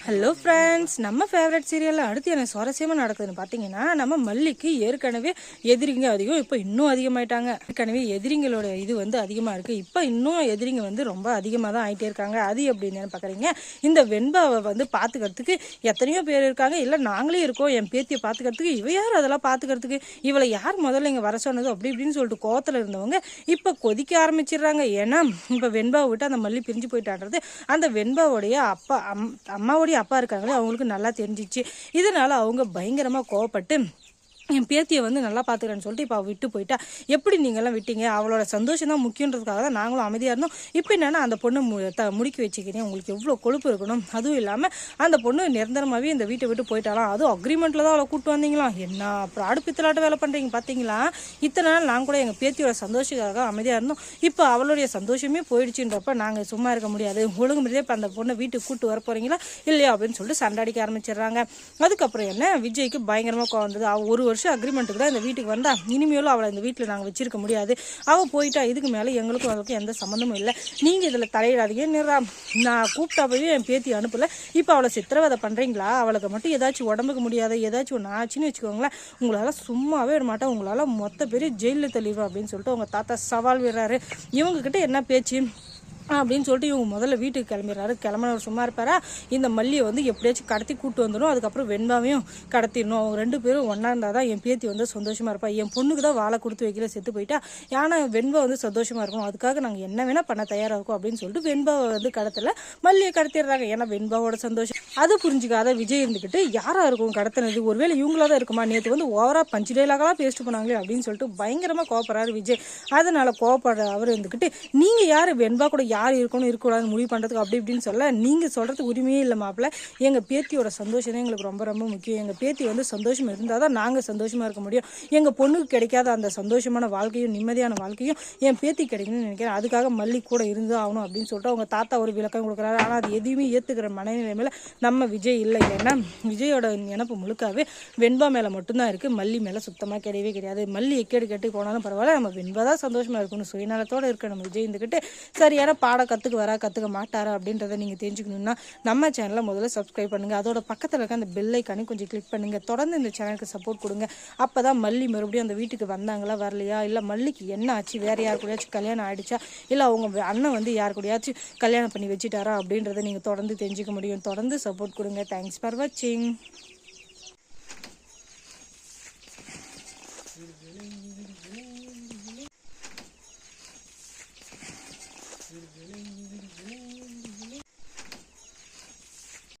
Hello friends, நம்ம favourite சீரியலில் அடுத்து என்ன சுவாரஸ்யமாக நடக்குதுன்னு பார்த்தீங்கன்னா, நம்ம மல்லிக்கு ஏற்கனவே எதிரிங்க அதிகம், இப்போ இன்னும் அதிகமாயிட்டாங்க. ஏற்கனவே எதிரிங்களோட இது அதிகமாக இருக்குது. இப்போ இன்னும் எதிரிங்க ரொம்ப அதிகமாக தான் ஆகிட்டே இருக்காங்க. அது எப்படின்னு பார்க்குறீங்க, இந்த வெண்பாவை பார்த்துக்கிறதுக்கு எத்தனையோ பேர் இருக்காங்க. இல்லை நாங்களே இருக்கோம், என் பேத்தியை பார்த்துக்கிறதுக்கு. இவ யார் அதெல்லாம் பார்த்துக்கிறதுக்கு, இவளை யார் முதல்ல இங்கே வர சொன்னது அப்படி இப்படின்னு சொல்லிட்டு கோவத்தில் இருந்தவங்க இப்போ கொதிக்க ஆரம்பிச்சிடுறாங்க. ஏன்னா இப்போ வெண்பாவை விட்டு அந்த மல்லி பிரிஞ்சு போயிட்டான்றது அந்த வெண்பாவோடைய அம்மாவோடைய அப்பா இருக்காங்களே அவங்களுக்கு நல்லா தெரிஞ்சிச்சு. இதனால அவங்க பயங்கரமா கோவப்பட்டு என் பேத்தியை நல்லா பார்த்துக்கிறேன்னு சொல்லிட்டு இப்போ அவள் விட்டு போயிட்டா. எப்படி நீங்கள்லாம் விட்டீங்க, அவளோட சந்தோஷம் தான் முக்கியன்றதுக்காக தான் நாங்களும் அமைதியாக இருந்தோம். இப்போ என்னென்னா அந்த பொண்ணு முடிக்க வச்சுக்கிறேன், உங்களுக்கு எவ்வளோ கொழுப்பு இருக்கணும். அதுவும் இல்லாமல் அந்த பொண்ணு நிரந்தரமாகவே இந்த வீட்டை விட்டு போயிட்டாலாம். அதுவும் அக்ரிமெண்ட்டில் தான் அவளை கூப்பிட்டு வந்தீங்களாம். என்ன அப்புறம் அடுப்பித்தலாட்ட வேலை பண்ணுறீங்க பார்த்தீங்களா. இத்தனை நாள் நாங்கள் கூட எங்கள் பேத்தியோட சந்தோஷத்துக்காக அமைதியாக இருந்தோம். இப்போ அவளுடைய சந்தோஷமே போயிடுச்சுன்றப்ப நாங்கள் சும்மா இருக்க முடியாது. ஒழுங்கு முறையே இப்போ அந்த பொண்ணை வீட்டுக்கு கூப்பிட்டு வர போகிறீங்களா இல்லையா அப்படின்னு சொல்லிட்டு சண்டாடிக்க ஆரம்பிச்சிடுறாங்க. அதுக்கப்புறம் என்ன, விஜய்க்கு பயங்கரமாக கோவந்தது. ஒரு வருஷம் அக்ரிமெண்ட்டுக்கு தான் இந்த வீட்டுக்கு வந்தா, இனிமேலும் அவளை இந்த வீட்டில் நாங்கள் வச்சிருக்க முடியாது. அவள் போயிட்டா, இதுக்கு மேலே எங்களுக்கும் அவளுக்கும் எந்த சம்மந்தமும் இல்லை. நீங்கள் இதில் தலையிடாதீங்க. நான் கூப்பிட்டா போய் என் பேத்தி அனுப்பலை. இப்போ அவளை சித்திரவதை பண்ணுறீங்களா, அவளுக்கு மட்டும் ஏதாச்சும் உடம்புக்கு முடியாத ஏதாச்சும் ஒன்று ஆச்சுன்னு வச்சுக்கோங்களேன், உங்களால் சும்மாவே விட மாட்டேன், உங்களால் மொத்த பேர் ஜெயிலில் தள்ளிடுவா அப்படின்னு சொல்லிட்டு அவங்க தாத்தா சவால் விடுறாரு. இவங்ககிட்ட என்ன பேச்சு அப்படின்னு சொல்லிட்டு இவங்க முதல்ல வீட்டுக்கு கிளம்பிடுறாரு. கிளம்பினவர் சும்மா இருப்பாரா, இந்த மல்லியை எப்படியாச்சும் கடத்தி கூட்டு வந்துடும், அதுக்கப்புறம் வெண்பாவையும் கடத்திடணும். அவங்க ரெண்டு பேரும் ஒன்றா இருந்தால் தான் என் பேத்தி சந்தோஷமாக இருப்பா. என் பொண்ணுக்கு தான் வாழை கொடுத்து வைக்கல, செத்து போயிட்டா. ஏன்னா வெண்பா சந்தோஷமாக இருக்கணும், அதுக்காக நாங்கள் என்ன வேணால் பண்ண தயாராக இருக்கும் அப்படின்னு சொல்லிட்டு வெண்பாவை கடத்தல மல்லியை கடத்திடுறாங்க. ஏன்னா வெண்பாவோட சந்தோஷம் அது புரிஞ்சுக்காத விஜய் இருந்துக்கிட்டு யாராக இருக்கும் கடத்தினது, ஒருவேளை இவங்களா தான் இருக்குமா, நேற்று ஓவரா பஞ்சு டைலாகலாம் பேஸ்ட் பண்ணாங்களே அப்படின்னு சொல்லிட்டு பயங்கரமாக கோவப்படுறாரு விஜய். அதனால கோவப்படுற அவர் இருந்துக்கிட்டு, நீங்கள் யார் வெண்பா கூட யார் இருக்கணும் இருக்கக்கூடாது முடிவு பண்ணுறதுக்கு அப்படி இப்படின்னு சொல்ல, நீங்கள் சொல்கிறதுக்கு உரிமையே இல்லை மாப்பிள்ள. எங்கள் பேத்தியோட சந்தோஷம் தான் எங்களுக்கு ரொம்ப ரொம்ப முக்கியம். எங்கள் பேத்தி சந்தோஷம் இருந்தால் தான் நாங்கள் சந்தோஷமாக இருக்க முடியும். எங்கள் பொண்ணுக்கு கிடைக்காத அந்த சந்தோஷமான வாழ்க்கையும் நிம்மதியான வாழ்க்கையும் என் பேத்தி கிடைக்கணும்னு நினைக்கிறேன். அதுக்காக மல்லி கூட இருந்து ஆகணும் அப்படின்னு சொல்லிட்டு அவங்க தாத்தா ஒரு விளக்கம் கொடுக்குறாரு. ஆனால் அது எதுவுமே ஏற்றுக்கிற மனநிலைமையில் நம்ம விஜய் இல்லை. ஏன்னா விஜயோட நினைப்பு முழுக்காவே வெண்பா மேலே மட்டும்தான் இருக்குது, மல்லி மேலே சுத்தமாக கிடையவே கிடையாது. மல்லி எக்கேடு கேட்டு போனாலும் பரவாயில்ல, நம்ம வெண்பா தான் சந்தோஷமாக இருக்கணும் சுயநலத்தோடு இருக்க நம்ம விஜய் இருந்துக்கிட்டு சரியான பாடம் கற்றுக்க மாட்டாரா அப்படின்றத நீங்கள் தெரிஞ்சுக்கணுன்னா நம்ம சேனலை முதல்ல சப்ஸ்கிரைப் பண்ணுங்கள். அதோட பக்கத்தில் இருக்க அந்த பெல் ஐக்கானே கொஞ்சம் கிளிக் பண்ணுங்கள். தொடர்ந்து இந்த சேனலுக்கு சப்போர்ட் கொடுங்க. அப்போ தான் மல்லி மறுபடியும் அந்த வீட்டுக்கு வந்தாங்களா வரலையா, இல்லை மல்லிக்கு என்ன ஆச்சு, வேறு யார் கூடயாச்சும் கல்யாணம் ஆகிடுச்சா, இல்லை அவங்க அண்ணன் யார் கூடயாச்சும் கல்யாணம் பண்ணி வச்சுட்டாரா அப்படின்றத நீங்கள் தொடர்ந்து தெரிஞ்சுக்க முடியும். தொடர்ந்து சப்போர்ட் கொடுங்க. தேங்க்ஸ் ஃபார் வாட்சிங்.